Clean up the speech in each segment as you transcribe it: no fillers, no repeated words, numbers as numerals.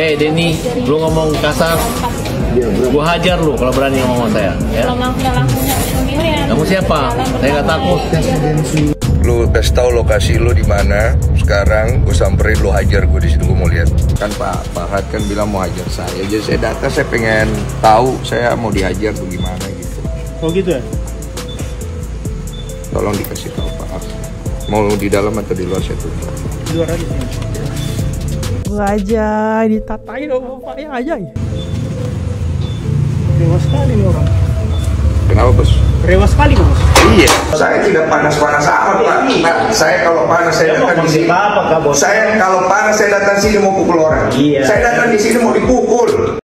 Denny, lu ngomong kasar, gua hajar lu kalau berani ngomong saya. Ya? Kamu siapa? Saya nggak takut. Lu kasih tahu lokasi lu di mana sekarang, gue samperin, lu hajar gue di situ, gue mau lihat. Kan Pak Farhad kan bilang mau hajar saya, jadi saya datang, saya pengen tahu saya mau dihajar bagaimana gitu. Oh gitu ya? Tolong dikasih tahu Pak. Mau di dalam atau di luar saya tunggu. Di luar aja. Gua aja ditatain sama bapaknya aja. Rewa sekali nih orang. Kenapa bos? Rewa sekali bos. Iya, saya tidak panas-panas amat Pak. Nah, saya kalau panas saya datang di sini. Saya kalau panas saya datang sini mau pukul orang. Iya. Saya datang di sini mau dipukul.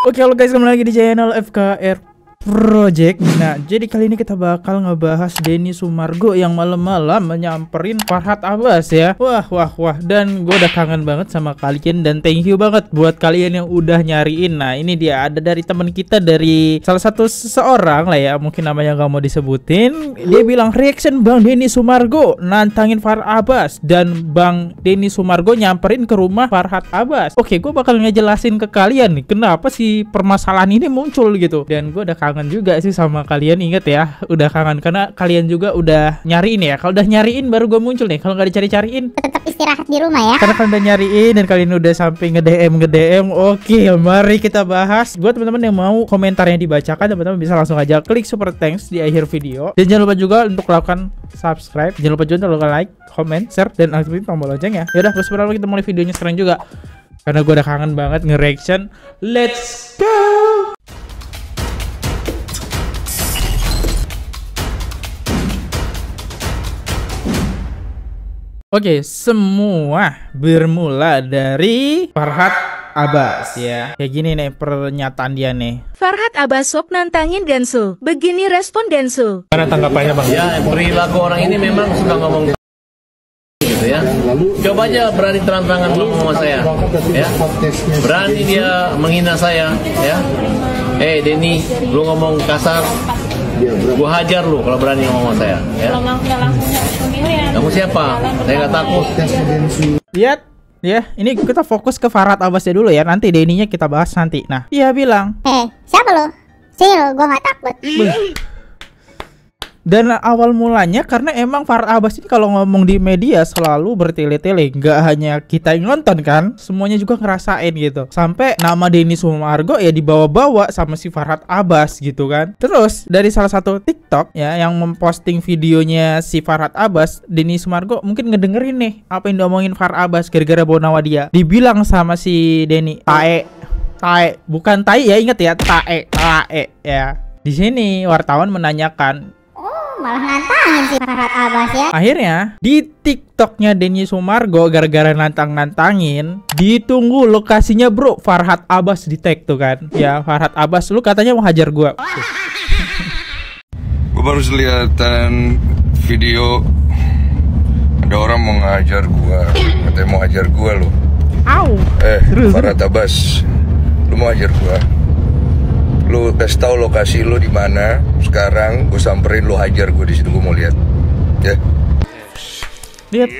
Oke, halo guys, kembali lagi di channel FKR Project. Nah, jadi kali ini kita bakal ngebahas Denny Sumargo yang malam-malam menyamperin Farhad Abbas ya. Wah. Dan gue udah kangen banget sama kalian dan thank you banget buat kalian yang udah nyariin. Nah, ini dia ada dari teman kita, dari salah satu seseorang lah ya, mungkin namanya gak mau disebutin. Dia bilang reaction Bang Denny Sumargo nantangin Farhad Abbas, dan Bang Denny Sumargo nyamperin ke rumah Farhad Abbas. Oke, gue bakal ngejelasin ke kalian nih kenapa sih permasalahan ini muncul gitu. Dan gue udah kangen juga sih sama kalian, inget ya, udah kangen karena kalian juga udah nyariin ya. Kalau udah nyariin baru gue muncul nih, kalau nggak dicari-cariin tetap istirahat di rumah ya. karena kalian udah nyariin dan kalian udah sampai nge-DM. Oke, mari kita bahas. Buat teman-teman yang mau komentarnya dibacakan, teman-teman bisa langsung aja klik super thanks di akhir video. Dan jangan lupa juga untuk lakukan subscribe, jangan lupa juga untuk like, comment, share, dan aktifin tombol lonceng ya. Yaudah, gue sebenarnya kita mulai videonya sekarang juga karena gue udah kangen banget nge-reaction. Let's go. Oke, semua bermula dari Farhad Abbas ya. Kayak gini nih pernyataan dia nih. Farhad Abbas sok nantangin Densul. Begini respon Densul. Mana tanggapannya Bang? Ya, perilaku orang ini memang suka ngomong gitu ya. Coba aja berani terang-terangan ngomong sama saya, ya. Berani dia menghina saya, ya. Denny, lu ngomong kasar, gua hajar lu kalau berani ngomong sama saya. Ya. Kamu siapa? Saya nggak takut. Lihat ya, ini kita fokus ke Farhad Abbasnya dulu ya. Nanti Denny-nya kita bahas nanti. Nah, dia bilang, Siapa lo? Sini lo, gua gak takut. dan awal mulanya karena emang Farhad Abbas ini kalau ngomong di media selalu bertele-tele. Nggak hanya kita yang nonton kan, semuanya juga ngerasain gitu. Sampai nama Denny Sumargo ya dibawa-bawa sama si Farhad Abbas gitu kan. Terus dari salah satu TikTok ya yang memposting videonya si Farhad Abbas, Denny Sumargo mungkin ngedengerin nih apa yang diomongin Farhad Abbas gara-gara bawa nama dia. Dibilang sama si Denny, tae, bukan tai ya, inget ya, tae ya. Di sini wartawan menanyakan, Malah nantangin si Farhad Abbas ya. akhirnya di TikToknya Denny Sumargo gara-gara nantangin, ditunggu lokasinya bro. Farhad Abbas di tag tuh kan. Ya Farhad Abbas, lu katanya mau hajar gua. Gue baru kelihatan video ada orang mau ngajar gue, katanya mau hajar gue lo. Au. Serius? Farhad Abbas, lu mau hajar gue? Lu kasih tahu lokasi lu di mana sekarang, gue samperin, lu hajar gue di situ, gue mau lihat. Ya. Lihat.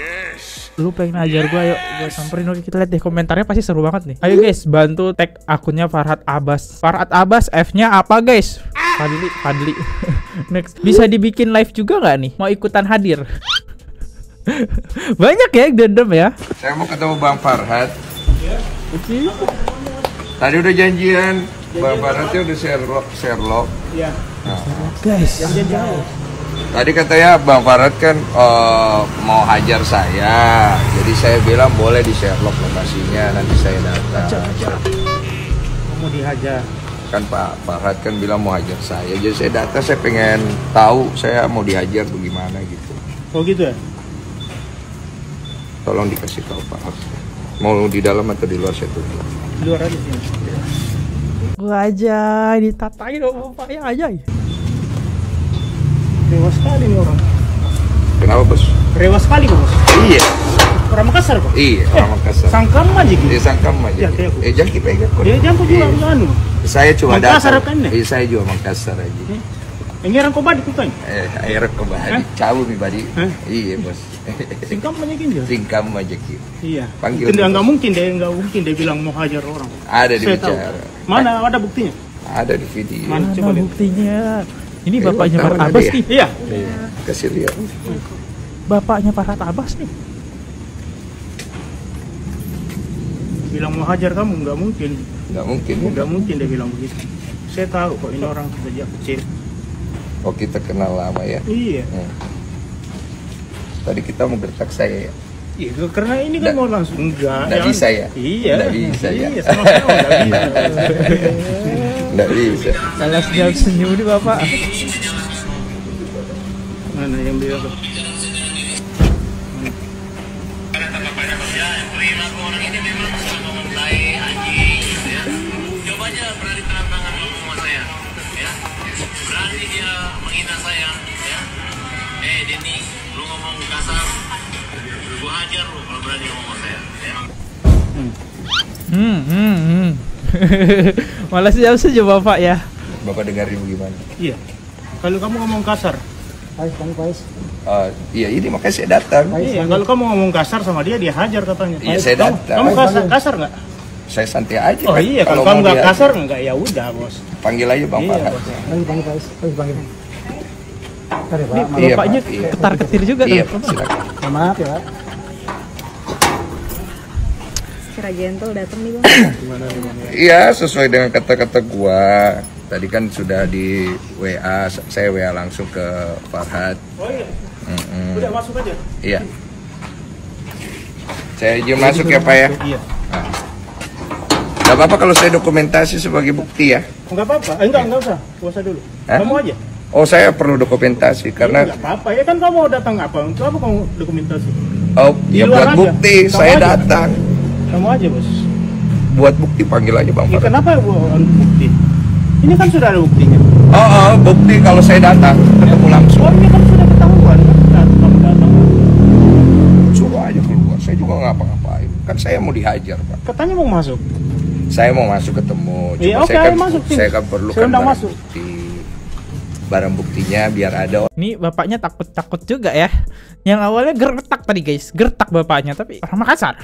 Lu pengen hajar gua, ayo gua samperin. Oke, kita lihat deh komentarnya, pasti seru banget nih. Ayo guys, bantu tag akunnya Farhad Abbas. Farhad Abbas, F-nya apa guys? Fadli. Next. Bisa dibikin live juga nggak nih? Mau ikutan hadir? Banyak ya yang dendam ya. Saya mau ketemu Bang Farhad. Oke. Tadi udah janjian. Bang Farhadnya udah Sherlock. Iya. Guys. Tadi katanya Bang Farhad kan mau hajar saya. Jadi saya bilang boleh di Sherlock lokasinya, nanti saya datang. Mau dihajar. Kan Pak Farhad kan bilang mau hajar saya. Jadi saya datang, saya pengen tahu saya mau dihajar bagaimana gitu. Oh gitu ya? Tolong dikasih tahu Pak. Mau di dalam atau di luar saya tunggu. Di luar aja sini. Gua aja ditatain sama bapaknya aja. Rewa sekali nih orang. Kenapa bos? Rewa sekali bos. Iya. Orang Makassar kok? Iya, orang Makassar. Sangkam aja gitu. Sangkam aja. Ya, kayak aku. Jangan pegang kok. Dia jampu juga anu. Saya cuma Makassar datang. kan ya? Saya juga Makassar aja. Enggak kau badi bukan? Air kembali. Cabu pribadi. Iya bos. Singkam banyakin dia. Singkam aja gitu. Iya. Panggil Itu bos. nggak mungkin dia bilang mau hajar orang. Ada di Saya tahu. bicara. Mana ada buktinya? Ada di video. Mana? Mana Coba lihat. buktinya? Ini Eh, bapaknya wartawan Farhat ada Abbas ya? nih. Iya. Kasih lihat. Bapaknya Farhat Abbas nih. Bilang mau hajar kamu nggak mungkin. Nggak mungkin. Nggak mungkin dia bilang begitu. Saya tahu kok ini orang sejak kecil. Oh kita kenal lama ya. Iya. Tadi kita mau gertak saya ya. Iya, karena ini kan Nggak- mau langsung enggak. nggak bisa ya? Iya. Nggak bisa ya? Iya, sama-sama nggak bisa. Nggak bisa. Salah senyum nih bapak. Mana yang bilang tuh? Coba aja berani terang tangan ngomong sama saya, ya. Berani dia menghina saya, ya. Denny, lu ngomong kasar, gua hajar lu kalau berani ngomong sama saya, ya. Malah senyum bapak ya. Bapak dengerin bagaimana? Iya. Kalau kamu ngomong kasar, Iya ini makanya saya datang. iya. Kalau kamu ngomong kasar sama dia hajar katanya. Iya, saya datang. Kamu kasar nggak? Saya santai aja. Oh kan. iya. Kalau mau kamu nggak dia- kasar nggak ya udah bos. panggil aja Bang Iya, Farhat. bos. Ini Iya, bapaknya Pak, iya. ketar-ketir juga Iya, tuh. Pak, silakan. Maaf ya. Kira gentle datang nih bang. Iya, sesuai dengan kata-kata gua. Tadi kan sudah di WA, saya WA langsung ke Farhat. Oh iya. Mm-mm. Udah masuk aja. Iya. Saya izin masuk ya Pak ya. Iya. Gak apa-apa kalau saya dokumentasi sebagai bukti ya. Enggak apa-apa. Enggak usah. Puasa dulu. Hah? Kamu aja. Oh saya perlu dokumentasi karena Enggak apa-apa. Ya kan kamu datang apa? Untuk apa kamu dokumentasi? oh Di ya luar buat aja. bukti Kamu saya aja. datang. Kamu aja bos. Buat bukti panggil aja Bang Ya, Farhat. kenapa buat bukti? Ini kan sudah ada buktinya. Oh, bukti kalau saya datang ketemu langsung. Oh ini kan sudah ketahuan kan? Kamu datang. Suruh aja keluar. Saya juga nggak ngapa-ngapain. Kan saya mau dihajar Pak. Katanya mau masuk. Saya mau masuk ketemu. Cuma Iya, oke, saya kan ayo masuk, sini. saya kan perlu Saya kan undang barang masuk. bukti. Barang buktinya biar ada. Ini bapaknya takut-takut juga ya. Yang awalnya gertak tadi guys, gertak bapaknya tapi orang Makassar.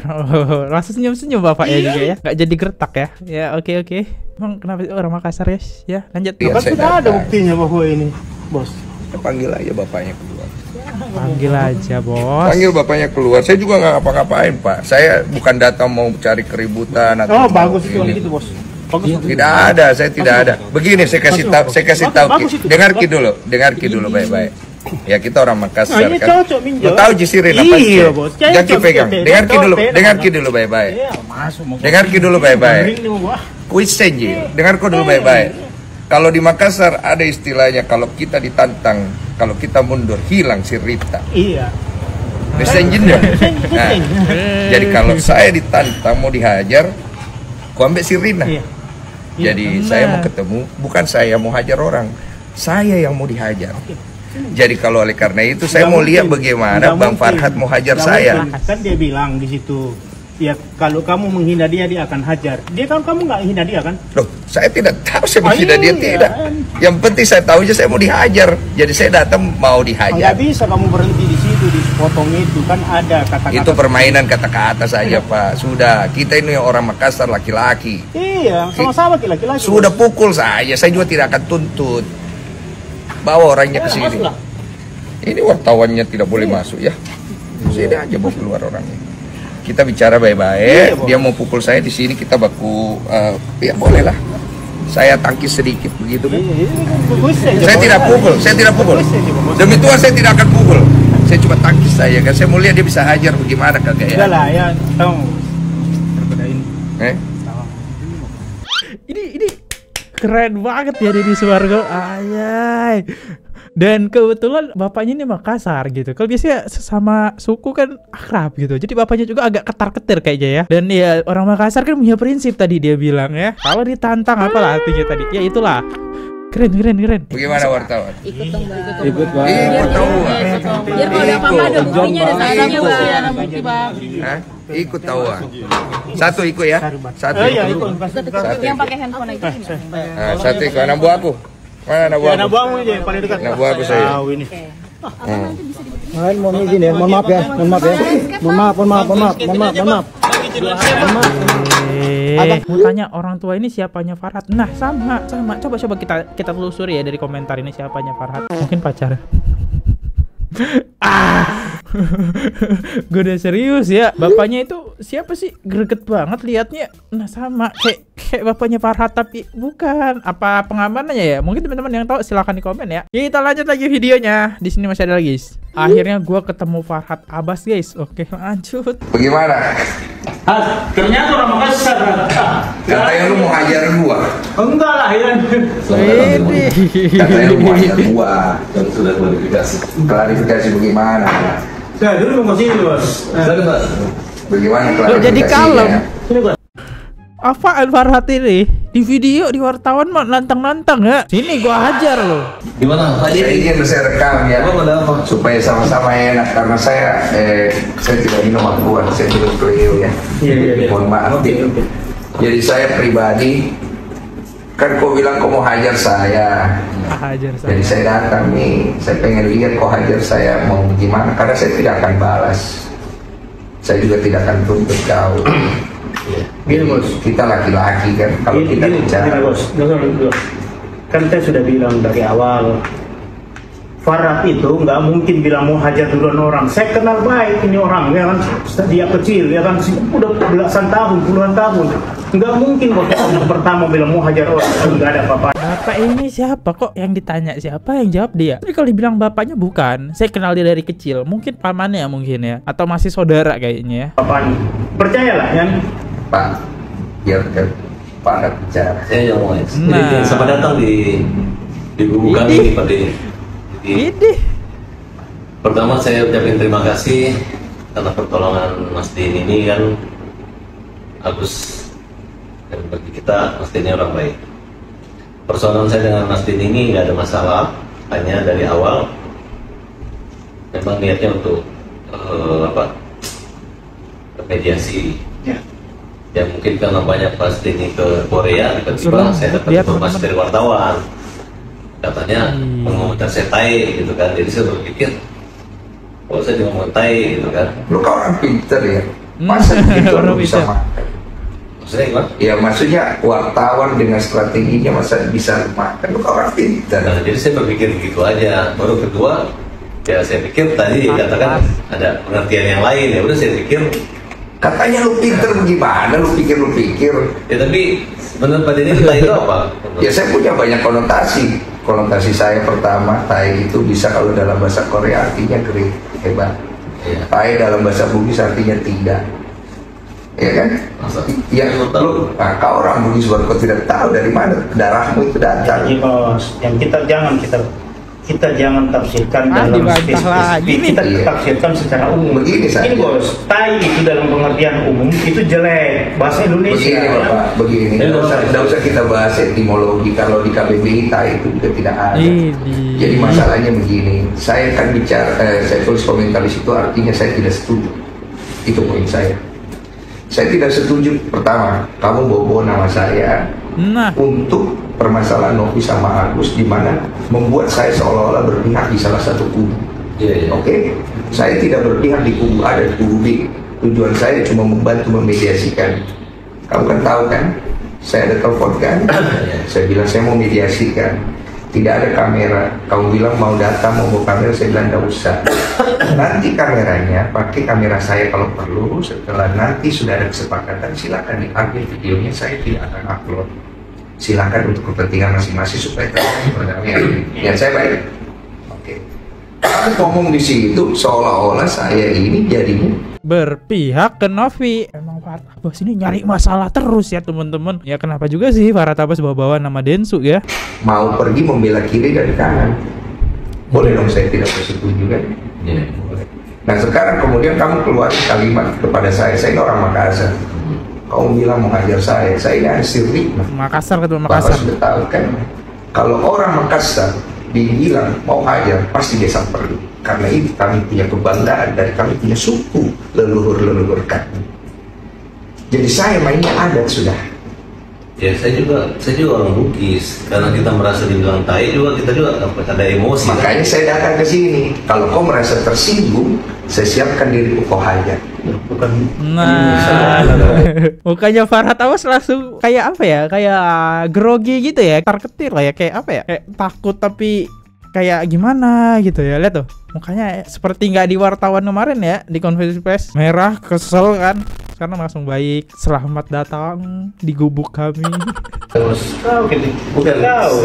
Langsung senyum-senyum bapaknya juga ya. Nggak jadi gertak ya. Ya oke. Emang kenapa sih orang Makassar ya? Ya lanjut. Iya, Kan saya sudah ada datang. buktinya bahwa ini bos. Saya panggil aja bapaknya keluar. Panggil aja bos. Panggil bapaknya keluar. Saya juga nggak ngapa-ngapain Pak. Saya bukan datang mau cari keributan atau Oh mau bagus itu ini. gitu bos. Bagus. Tidak ada, saya tidak ada. Begini saya kasih tahu, saya kasih tahu. Bagus itu. Dengarki dulu baik-baik. Ya kita orang Makassar Nah, ini kan. cocok, Minjo. Lo tahu Jisirin apa sih? Iya, Bos. Jangan Cocok, pegang. cocok. Dengarki dulu baik-baik. Iya masuk. mau- Dengarki dulu baik-baik. Ini mau wah. Kuis senji, dengarku dulu baik-baik. Kalau di Makassar ada istilahnya kalau kita ditantang, kalau kita mundur hilang si Rita. Iya. Senjin ya. Nah, jadi kalau saya ditantang mau dihajar, ku ambil si Rina. Iya. Jadi saya mau ketemu, bukan saya mau hajar orang, saya yang mau dihajar. Jadi kalau oleh karena itu saya Nggak mau lihat mungkin. bagaimana Nggak Bang mungkin. Farhat mau hajar Nggak saya. mungkin. Kan dia bilang di situ. Ya kalau kamu menghina dia akan hajar. Dia kan kamu nggak hina dia kan? Loh, saya tidak tahu saya menghina dia Iya. tidak. Yang penting saya tahu aja saya mau dihajar. Jadi saya datang mau Nggak dihajar. bisa kamu berhenti di situ di potong itu kan ada kata-kata. Itu permainan kata-kata saja Pak. Sudah, kita ini orang Makassar laki-laki. Iya, sama-sama laki-laki. Sudah pukul saya juga tidak akan tuntut. Bawa orangnya ke sini. Masuklah. Ini wartawannya tidak boleh masuk ya. Sini aja bawa keluar orangnya. Kita bicara baik-baik. Iya, Dia mau pukul saya di sini kita baku. Ya boleh lah. Saya tangkis sedikit begitu kan. Saya tidak pukul. Demi Tuhan saya tidak akan pukul. Saya cuma tangkis saya kan. Saya mau lihat dia bisa hajar bagaimana kagak Udah ya. lah ya, tahu. Berbeda ini. Ini keren banget ya Deddy Sumargo. Ayay. Dan kebetulan bapaknya ini Makassar gitu. Kalau biasanya sesama suku kan akrab gitu. Jadi bapaknya juga agak ketar-ketir kayaknya ya. Dan ya orang Makassar kan punya prinsip tadi dia bilang ya. Kalau ditantang apalah artinya tadi. Ya itulah. Keren. Bagaimana wartawan? Ikut dong bang. Ikut tahu. Biar kalau ada apa-apa ada buktinya ada saksinya bang. Hah? Ikut tahu. Satu ikut ya. Satu Iya, ikut. ikut. Satu Yang ikut. pakai handphone aja. Satu ikut anak buah aku. Mana anak Ya, anak buahku? buahmu aja yang paling dekat. Anak buahku saya. Tahu ini. Mohon izin ya, mohon maaf ya, mohon maaf ya. Mohon maaf. Mau tanya orang tua ini siapanya Farhat? Nah, sama. Coba kita telusuri ya dari komentar ini siapanya Farhat. Mungkin pacar. Gue udah serius ya. Bapaknya itu siapa sih? Greget banget liatnya. Nah, sama kayak bapaknya Farhat tapi bukan. Apa pengamanannya ya? Mungkin teman-teman yang tahu silahkan di komen ya. Kita lanjut lagi videonya. Di sini masih ada lagi, guys. Akhirnya gue ketemu Farhat Abbas, guys. Oke, lanjut. Bagaimana? Ternyata orang Makassar. Katanya lu mau hajar gua. Enggak lah ya. Katanya lu mau hajar gua. Dan sudah klarifikasi. Klarifikasi bagaimana? Saya dulu mau sini, Bos. Bagaimana Lo klarifikasinya? jadi kalem. Sini, Bos. Apaan Farhat ini? Di video, di wartawan mah nantang-nantang ya. Sini gua hajar lo. Gimana? Saya ingin saya rekam ya, supaya sama-sama enak karena saya tidak minum akuan, saya minum Cleo ya. Mohon maaf. Jadi saya pribadi kan kau bilang kau mau hajar saya. Hajar Jadi saya. saya datang nih, saya pengen lihat kau hajar saya mau gimana karena saya tidak akan balas. Saya juga tidak akan tuntut kau. Gini, Bos. Kita laki-laki kan, kalau kita bicara. Bos. Dulu. Kan saya sudah bilang dari awal, Farhat itu nggak mungkin bilang mau hajar duluan orang. Saya kenal baik ini orang, ya kan? Dia kecil, ya kan? Udah belasan tahun, puluhan tahun. Nggak mungkin waktu yang pertama bilang mau hajar orang, nggak ada apa-apa. Bapak ini siapa kok yang ditanya? Siapa yang jawab dia? Tapi kalau dibilang bapaknya bukan. Saya kenal dia dari kecil. Mungkin pamannya mungkin ya. Atau masih saudara kayaknya ya. Apaan? Percayalah, ya. Pak, biarkan Pak bicara. Saya yang mau Nah. sama datang di buku kami Pak Denny. Jadi Ini. pertama saya ucapin terima kasih karena pertolongan Mas Denny ini kan Agus, dan bagi kita Mas Denny orang baik. Persoalan saya dengan Mas Denny ini nggak ada masalah, hanya dari awal memang niatnya untuk mediasi. Ya mungkin karena banyak Mas Denny ke Korea, tiba-tiba saya dapat lihat, informasi teman-teman. dari wartawan katanya mengomentar saya tai gitu kan. Jadi saya berpikir kalau saya ngomentai gitu kan, Lu kan orang pinter ya, masa gitu Orang lu bisa pinter. makan? maksudnya gimana? Ya maksudnya wartawan dengan strateginya masa bisa makan? Lu kan orang pinter. Nah, jadi saya berpikir begitu aja. Baru kedua, ya saya pikir tadi dikatakan ada pengertian yang lain, ya udah saya pikir Katanya lu pinter bagaimana? Lu pikir. ya, tapi menurut Pak Denny tai itu apa? Ya saya punya banyak konotasi. Konotasi saya pertama, tai itu bisa kalau dalam bahasa Korea artinya great, hebat. Iya. Tai dalam bahasa Bugis artinya tidak. Ya kan? Masa? Ya, Lu tahu? kau orang Bugis baru kau tidak tahu dari mana darahmu itu datang. Jadi, Bos, yang kita jangan tafsirkan dalam dibantah spesifik. lagi nih. Kita Iya. tafsirkan secara umum. Begini saja. Ini, Bos, tai itu dalam pengertian umum itu jelek bahasa Indonesia. Begini ya. Bapak, begini. Tidak usah kita bahas etimologi. Kalau di KBBI tai itu juga tidak ada. Ini. Jadi masalahnya begini. Saya kan bicara, saya tulis komentar di situ artinya saya tidak setuju. Itu poin saya. Saya tidak setuju. Pertama, kamu bawa nama saya Nah, untuk permasalahan Novi sama Agus, di mana membuat saya seolah-olah berpihak di salah satu kubu. Iya, iya. Oke, saya tidak berpihak di kubu A dan kubu B. Tujuan saya cuma membantu memediasikan. Kamu kan tahu kan, saya ada telepon kan, saya bilang saya mau mediasikan. Tidak ada kamera. Kamu bilang mau datang, mau bawa kamera, saya bilang tidak usah. Nanti kameranya, pakai kamera saya kalau perlu. Setelah nanti sudah ada kesepakatan, silakan diambil videonya. Saya tidak akan upload. Silakan untuk kepentingan masing-masing supaya terjadi perdamaian. Ya saya baik. Oke. Kamu ngomong di situ seolah-olah saya ini jadinya berpihak ke Novi. Emang Farhat Abbas ini nyari masalah terus ya teman-teman. Ya kenapa juga sih Farhat Abbas bawa-bawa nama Densu ya? mau pergi membela kiri dan kanan. Boleh dong saya tidak bersetuju kan? Iya. Boleh. Nah sekarang kemudian kamu keluar kalimat kepada saya ini orang Makassar. Kamu bilang mau hajar saya ini asli. Makassar ketemu Bapak Makassar. sudah tahu kan? Kalau orang Makassar dibilang mau hajar pasti dia samperin. Karena ini kami punya kebanggaan dari kami punya suku leluhur kami. Jadi saya mainnya adat sudah. Ya saya juga orang Bugis, karena kita merasa dibilang tai juga, kita juga ada emosi. Makanya saya datang ke sini. Kalau kau merasa tersinggung, saya siapkan diri kau hajar. Bukan. Nah, mukanya Farhat Abbas langsung kayak apa ya? Kayak grogi gitu ya, terketir lah ya, kayak apa ya? Kayak takut tapi kayak gimana gitu ya. Lihat tuh, mukanya seperti nggak di wartawan kemarin ya, di konferensi pers. Merah, kesel kan. Sekarang langsung baik. Selamat datang di gubuk kami. Terus Gitu. bukan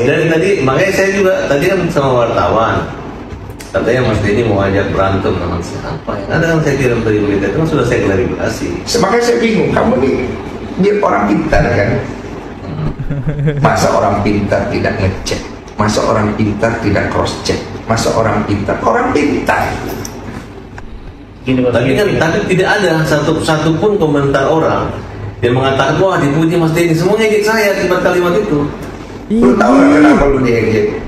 dari tadi, makanya saya juga tadi kan sama wartawan, katanya Mas Denny mau ajak berantem sama siapa ya? Ada kan saya kirim tadi berita itu kan sudah saya klarifikasi. Makanya saya bingung, kamu nih dia orang pintar kan? Masa orang pintar tidak ngecek? Masa orang pintar tidak cross check? Masa orang pintar? Orang pintar. Gini, Tapi kan tidak ada satu pun komentar orang yang mengatakan wah dipuji Mas Denny, semua ngejek saya akibat kalimat itu. Lu tahu nggak kenapa lu diejek?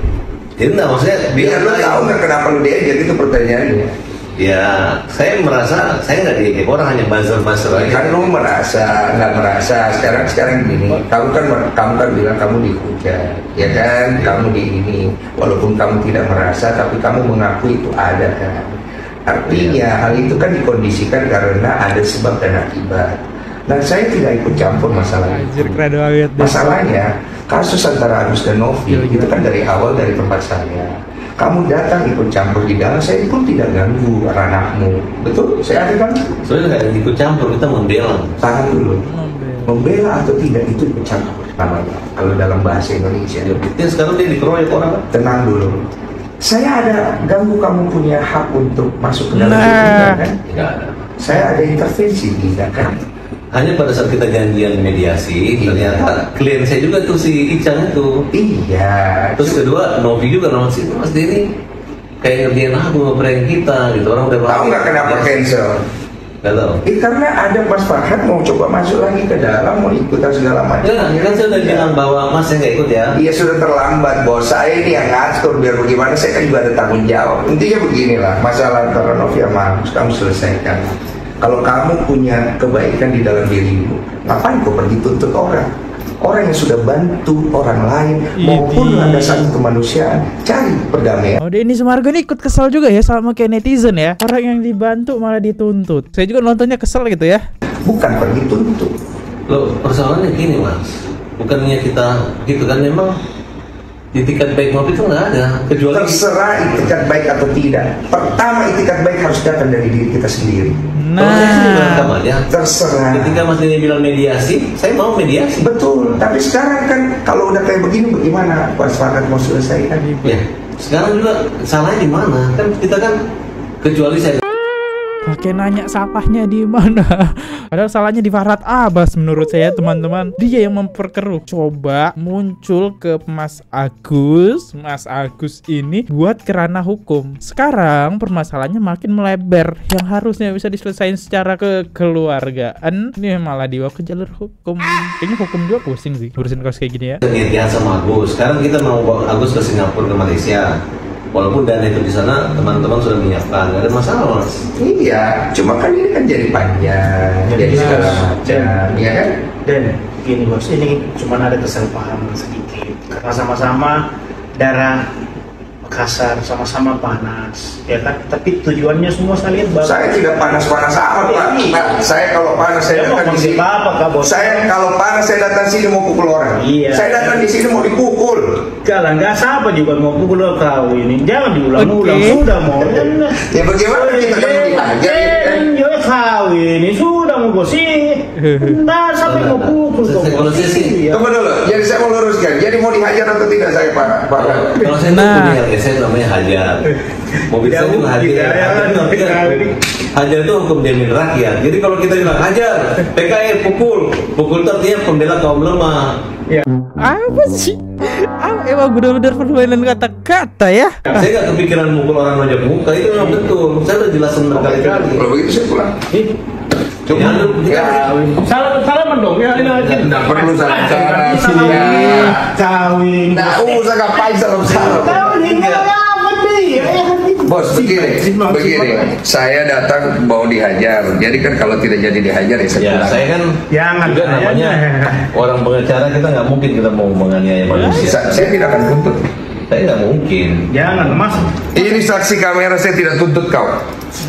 Jadi enggak, maksudnya Biar lu tahu nggak kenapa lu diejek, itu pertanyaannya. ya saya merasa saya nggak diejek orang, hanya buzzer aja. Kan lu merasa nggak merasa sekarang gini, kamu kan bilang kamu dihujat, ya kan? Kamu di ini, walaupun kamu tidak merasa, tapi kamu mengakui itu ada kan? Artinya hal itu kan dikondisikan karena ada sebab dan akibat. Dan saya tidak ikut campur masalah itu. Anjir, keren banget deh. Masalahnya kasus antara Agus dan Novi itu kan dari awal dari tempat saya. Kamu datang ikut campur di dalam, saya pun tidak ganggu ranahmu. Betul? Saya ada kan? Soalnya nggak ikut campur, kita membela. Tahan dulu. Membela atau tidak itu ikut campur namanya. Kalau dalam bahasa Indonesia. Ya, buktinya sekarang dia dikeroyok orang kan? Tenang dulu. Saya ada ganggu kamu punya hak untuk masuk ke dalam Nah. hidup, kan? Nggak ada. Saya ada intervensi, tidak kan? Hanya pada saat kita janjian mediasi, ternyata klien saya juga tuh si Icang itu. Iya. Terus kedua, Novi juga nama si Mas Denny kayak ngerjain aku ngeprank kita gitu, orang udah Tahu nggak kenapa cancel? Nggak tahu. Karena ada Mas Farhat mau coba masuk lagi ke dalam, mau ikutan segala macam. Ya, kan saya udah bilang bahwa Mas saya nggak ikut ya. Dia sudah terlambat, bos. Saya ini yang ngatur, biar bagaimana saya kan juga ada tanggung jawab. Intinya beginilah, masalah antara Novi sama Agus kamu selesaikan. Kalau kamu punya kebaikan di dalam dirimu, ngapain kau pergi tuntut orang? Orang yang sudah bantu orang lain maupun landasan kemanusiaan, cari perdamaian. Oh, Denny Sumargo ini ikut kesal juga ya sama kayak netizen ya. Orang yang dibantu malah dituntut. Saya juga nontonnya kesel gitu ya. Bukan pergi tuntut. Loh, persoalannya gini Mas, bukannya kita gitu kan, memang itikat baik Novi itu nggak ada, kecuali Terserah itikat baik atau tidak. Pertama, itikat baik harus datang dari diri kita sendiri. kalau saya sih welcome Nah, aja. Terserah. Ketika Mas Denny bilang mediasi, saya mau mediasi. Betul. Tapi sekarang kan kalau udah kayak begini, bagaimana Mas Farhat mau selesaikan? Ya, sekarang juga salahnya di mana? Kan kita kan, kecuali saya pakai nanya salahnya di mana? Padahal salahnya di Farhat Abbas menurut saya, teman-teman. Dia yang memperkeruh. Coba muncul ke Mas Agus. Mas Agus ini buat kerana hukum. Sekarang permasalahannya makin melebar. Yang harusnya bisa diselesaikan secara kekeluargaan, ini malah dibawa ke jalur hukum. Kayaknya hukum juga pusing sih ngurusin kasus kayak gini ya. niat sama Agus. Sekarang kita mau bawa Agus ke Singapura, ke Malaysia. Walaupun dana itu di sana teman-teman sudah menyiapkan, nggak ada masalah Mas. Iya, cuma kan ini kan jadi panjang, jadi segala macam, ya kan? Dan gini bos, ini cuma ada kesalahpahaman sedikit. Karena sama-sama darah Makassar, sama-sama panas, ya kan? Tapi tujuannya semua saya lihat bagus. Saya tidak panas-panas amat, Pak. Pak, saya kalau panas saya datang di sini. Saya kalau panas saya datang sini mau pukul orang. Iya. Saya datang di sini mau dipukul. Kalau nggak siapa juga mau pukul kau ini. Jangan diulang-ulang. Oke. Sudah mau. Ya bagaimana kita kan mau dihajar ya kan? Kau ini sudah mau gosip. Nah, sampai mau pukul kau. Kalau saya sih, Tunggu dulu. Jadi saya mau luruskan. Jadi mau dihajar atau tidak saya, Pak? kalau saya Nah. punya LSM namanya hajar. Mobil saya juga hajar. Tapi kan hajar itu hukum jamin rakyat. Jadi kalau kita bilang hajar, PKR pukul itu artinya pembela kaum lemah. Apa sih? Emang benar-benar permainan kata-kata ya. Saya nggak kepikiran mukul orang wajah muka, itu memang betul. Saya udah jelasin berkali-kali. Kalau begitu saya pulang. Ya, Salaman dong ya ini aja. Tidak perlu salam-salam. Kawin. Nggak usah ngapain salam-salam. Kawin ini apa nih? Bos, begini, saya datang mau dihajar. Jadi kan kalau tidak jadi dihajar ya saya Ya, pulang. saya kan Jangan juga namanya orang pengacara, kita nggak mungkin kita mau menganiaya manusia. Saya tidak akan tuntut. Saya nggak mungkin. Jangan Mas. Ini saksi kamera, saya tidak tuntut kau.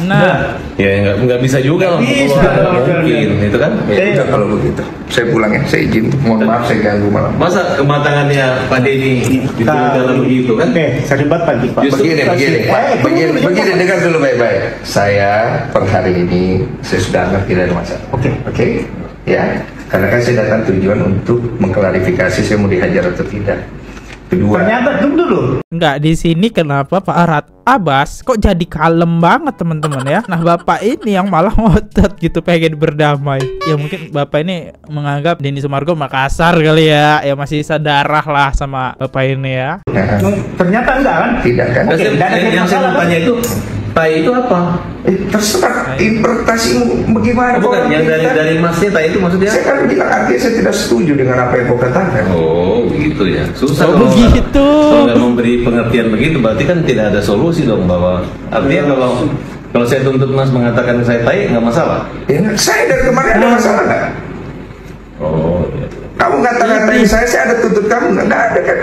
Nah, Ya nggak bisa juga lah. Bisa. Nggak mungkin, itu kan. Ya udah kalau begitu, saya pulang ya. Saya izin. Mohon maaf saya ganggu malam. Masa kematangannya Pak Denny dalam begitu kan? Oke, saya debat pagi Pak. Justru- Begini, Pak. Begini, dengar dulu baik-baik. Saya per hari ini saya sudah anggap tidak ada masalah. Oke, ya. Karena kan saya datang tujuan untuk mengklarifikasi saya mau dihajar atau tidak. Kedua, Ternyata tunggu dulu. nggak di sini kenapa Pak Farhad Abbas kok jadi kalem banget teman-teman ya. Nah bapak ini yang malah ngotot gitu pengen berdamai. Ya mungkin bapak ini menganggap Denny Sumargo Makassar kali ya. Ya masih sedarah lah sama bapak ini ya. nah, Ternyata enggak kan? tidak kan? Oke, tidak ada Yang saya masalah, mau tanya itu, tai itu apa? Terserah interpretasimu bagaimana. Bukan, yang dari masnya tai itu maksudnya? Saya kan bilang artinya saya tidak setuju dengan apa yang kau katakan. Oh begitu ya. Susah Oh, kalau nggak- begitu. Kalau nggak memberi pengertian begitu, berarti kan tidak ada solusi dong, bahwa artinya kalau saya tuntut Mas mengatakan saya tai nggak masalah. Ya, saya dari kemarin ada masalah nggak? Oh iya. Kamu kata-katain saya ada tuntut kamu nggak ada kan?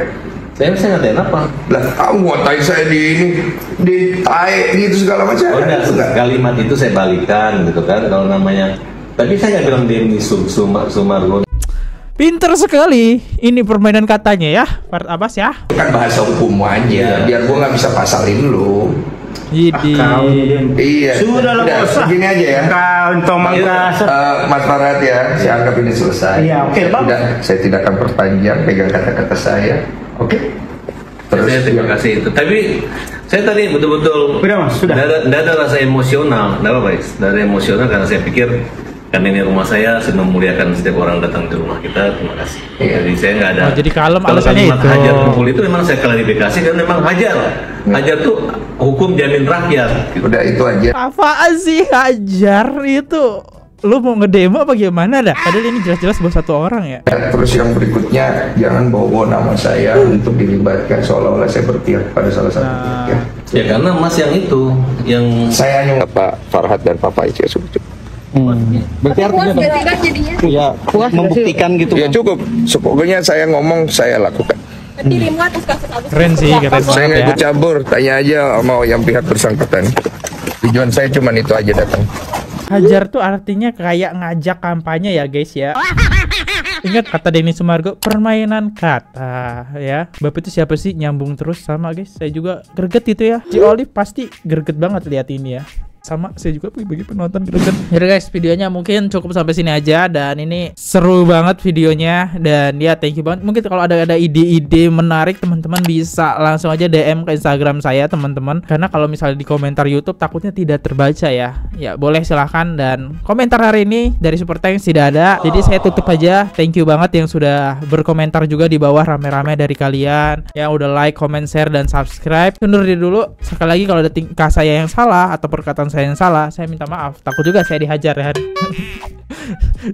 Saya ngatain apa? Lah kamu ngatain saya di tai gitu segala macam. Oh enggak, Itu nggak? kalimat itu saya balikan gitu kan kalau namanya. Tapi saya nggak bilang Denny Sumargo. Pinter sekali ini permainan katanya ya Farhad Abbas ya. Itu kan bahasa hukum aja. Biar gua nggak bisa pasalin lu. Jadi Iya. Sudah lah bos. Begini aja ya. Kau entong Makassar. Mas Farhad ya, saya anggap ini selesai. Iya, oke, Bang. Saya tidak akan perpanjang pegang kata-kata saya. Oke. Saya terima kasih itu. Tapi saya tadi betul-betul Sudah, Mas, sudah. Nggak ada rasa emosional, nggak apa-apa, Is. Nggak ada emosional karena saya pikir kan ini rumah saya, saya memuliakan setiap orang datang ke rumah kita. Terima kasih. Iya. Jadi saya nggak ada. Oh, jadi kalem Kalau alasannya kalimat itu. hajar pukul itu memang saya klarifikasi karena memang hajar. Hajar tuh hukum jamin rakyat. Gitu. Udah itu aja. apaan sih hajar itu? Lu mau ngedemo apa gimana dah? Padahal ini jelas-jelas buat satu orang ya. Terus yang berikutnya jangan bawa nama saya untuk dilibatkan seolah-olah saya berpihak pada salah satu pihak. Ya. Ya karena Mas yang itu, yang Saya hanya Pak Farhad dan Pak Faiz ya cukup. Berarti artinya ya membuktikan gitu. Ya cukup. Pokoknya saya ngomong saya lakukan. Keren sih keren Saya nggak banget ikut ya. campur. Tanya aja mau yang pihak bersangkutan. Tujuan saya cuma itu aja datang. Hajar tuh artinya kayak ngajak kampanye ya guys ya. Ingat kata Denny Sumargo, permainan kata ya. Bapak itu siapa sih nyambung terus sama guys. Saya juga greget gitu ya. Ci Olive pasti greget banget lihat ini ya. Sama saya juga bagi penonton greget. Yaudah guys, videonya mungkin cukup sampai sini aja. Dan ini seru banget videonya. Dan ya thank you banget. Mungkin kalau ada ide-ide menarik teman-teman bisa langsung aja DM ke Instagram saya teman-teman. Karena kalau misalnya di komentar YouTube takutnya tidak terbaca ya. Ya boleh silahkan. Dan komentar hari ini dari Super Thanks tidak ada. Jadi saya tutup aja. Thank you banget yang sudah berkomentar juga di bawah rame-rame dari kalian. Yang udah like, comment, share, dan subscribe. Undur diri dulu. Sekali lagi kalau ada tingkah saya yang salah atau perkataan saya yang salah, saya minta maaf. Takut juga saya dihajar ya.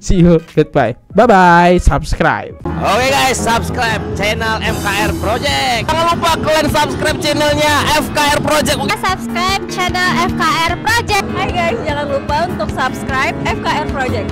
See you, goodbye, bye bye, subscribe. Oke guys, subscribe channel FKR Project. Jangan lupa kalian subscribe channelnya FKR Project. Subscribe channel FKR Project. Hai guys, jangan lupa untuk subscribe FKR Project.